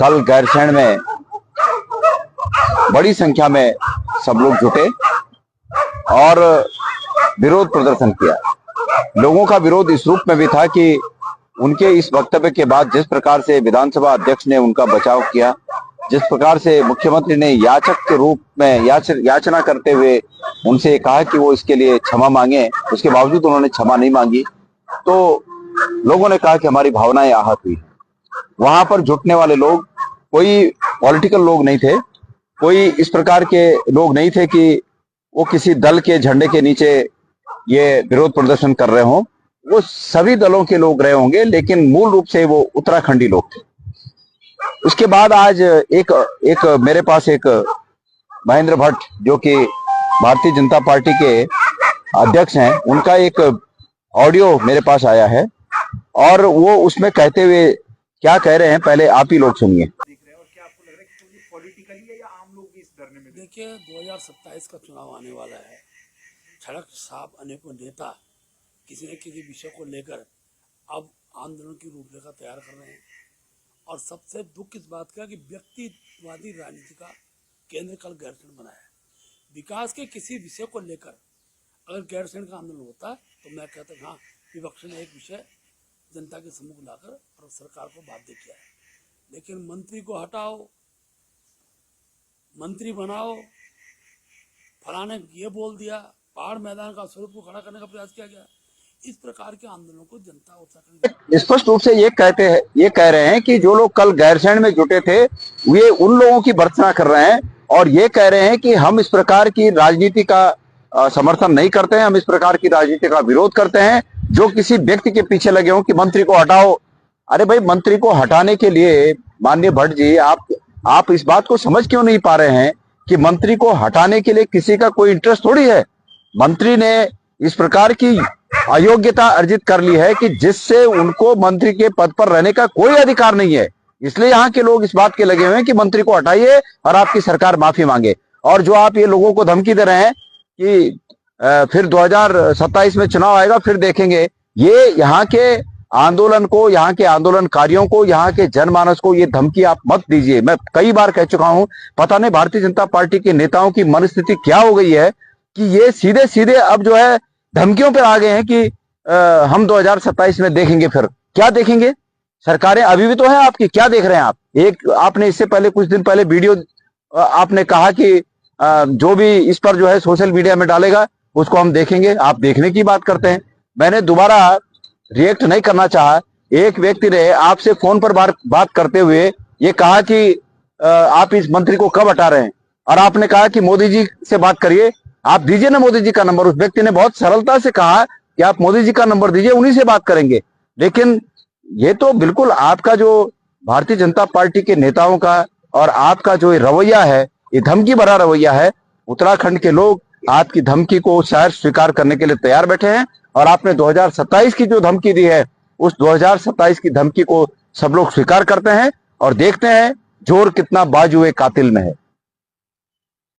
कल गैरसैंण में बड़ी संख्या में सब लोग जुटे और विरोध प्रदर्शन किया। लोगों का विरोध इस रूप में भी था कि उनके इस वक्तव्य के बाद जिस प्रकार से विधानसभा अध्यक्ष ने उनका बचाव किया, जिस प्रकार से मुख्यमंत्री ने याचक के रूप में याचना करते हुए उनसे कहा कि वो इसके लिए क्षमा मांगे, उसके बावजूद उन्होंने क्षमा नहीं मांगी, तो लोगों ने कहा कि हमारी भावनाएं आहत हुई। वहां पर जुटने वाले लोग कोई पॉलिटिकल लोग नहीं थे, कोई इस प्रकार के लोग नहीं थे कि वो किसी दल के झंडे के नीचे ये विरोध प्रदर्शन कर रहे हों। वो सभी दलों के लोग रहे होंगे, लेकिन मूल रूप से वो उत्तराखंडी लोग थे। उसके बाद आज एक मेरे पास एक महेंद्र भट्ट, जो कि भारतीय जनता पार्टी के अध्यक्ष हैं, उनका एक ऑडियो मेरे पास आया है और वो उसमें कहते हुए क्या कह रहे हैं, पहले आप ही लोग सुनिए। देखिए, 2027 का चुनाव आने वाला है। सड़क साहब अनेकों नेता किसी न किसी विषय को लेकर अब आंदोलन की रूपरेखा तैयार कर रहे हैं और सबसे दुख इस बात का कि व्यक्तिवादी राजनीति का केंद्र कल गैरसैंण बना है। विकास के किसी विषय को लेकर अगर गैरसैंण का आंदोलन होता तो मैं कहता हाँ, विपक्ष ने एक विषय जनता के सम्मुख लाकर और सरकार को बाध्य किया है, लेकिन मंत्री को हटाओ, मंत्री बनाओ, फलाने ये बोल दिया, पहाड़ मैदान का स्वरूप को खड़ा करने का प्रयास किया गया। इस प्रकार के आंदोलनों को जनता उत्तराखंड स्पष्ट रूप से ये कह रहे हैं कि जो लोग कल गैरसैंण में जुटे थे वे उन लोगों की भर्त्सना कर रहे हैं और ये कह रहे हैं कि हम इस प्रकार की राजनीति का समर्थन नहीं करते हैं, हम इस प्रकार की राजनीति का विरोध करते हैं जो किसी व्यक्ति के पीछे लगे हों कि मंत्री को हटाओ। अरे भाई, मंत्री को हटाने के लिए माननीय भट्ट जी, आप इस बात को समझ क्यों नहीं पा रहे हैं कि मंत्री को हटाने के लिए किसी का कोई इंटरेस्ट थोड़ी है। मंत्री ने इस प्रकार की अयोग्यता अर्जित कर ली है कि जिससे उनको मंत्री के पद पर रहने का कोई अधिकार नहीं है। इसलिए यहाँ के लोग इस बात के लगे हुए हैं कि मंत्री को हटाइए और आपकी सरकार माफी मांगे। और जो आप ये लोगों को धमकी दे रहे हैं कि फिर 2027 में चुनाव आएगा फिर देखेंगे, ये यहाँ के आंदोलन को, यहाँ के आंदोलनकारियों को, यहाँ के जनमानस को ये धमकी आप मत दीजिए। मैं कई बार कह चुका हूं, पता नहीं भारतीय जनता पार्टी के नेताओं की मनस्थिति क्या हो गई है कि ये सीधे सीधे अब जो है धमकियों पर आ गए हैं कि हम 2027 में देखेंगे। फिर क्या देखेंगे? सरकारें अभी भी तो है आपकी, क्या देख रहे हैं आप? आपने इससे पहले कुछ दिन पहले वीडियो आपने कहा कि जो भी इस पर जो है सोशल मीडिया में डालेगा उसको हम देखेंगे। आप देखने की बात करते हैं। मैंने दोबारा रिएक्ट नहीं करना चाहा। एक व्यक्ति ने आपसे फोन पर बात करते हुए ये कहा कि आप इस मंत्री को कब हटा रहे हैं, और आपने कहा कि मोदी जी से बात करिए, आप दीजिए ना मोदी जी का नंबर। उस व्यक्ति ने बहुत सरलता से कहा कि आप मोदी जी का नंबर दीजिए, उन्हीं से बात करेंगे। लेकिन ये तो बिल्कुल आपका जो भारतीय जनता पार्टी के नेताओं का और आपका जो रवैया है, ये धमकी भरा रवैया है। उत्तराखंड के लोग आपकी धमकी को शायद स्वीकार करने के लिए तैयार बैठे हैं और आपने 2027 की जो धमकी दी है, उस 2027 की धमकी को सब लोग स्वीकार करते हैं और देखते हैं जोर कितना बाजुए कातिल में है।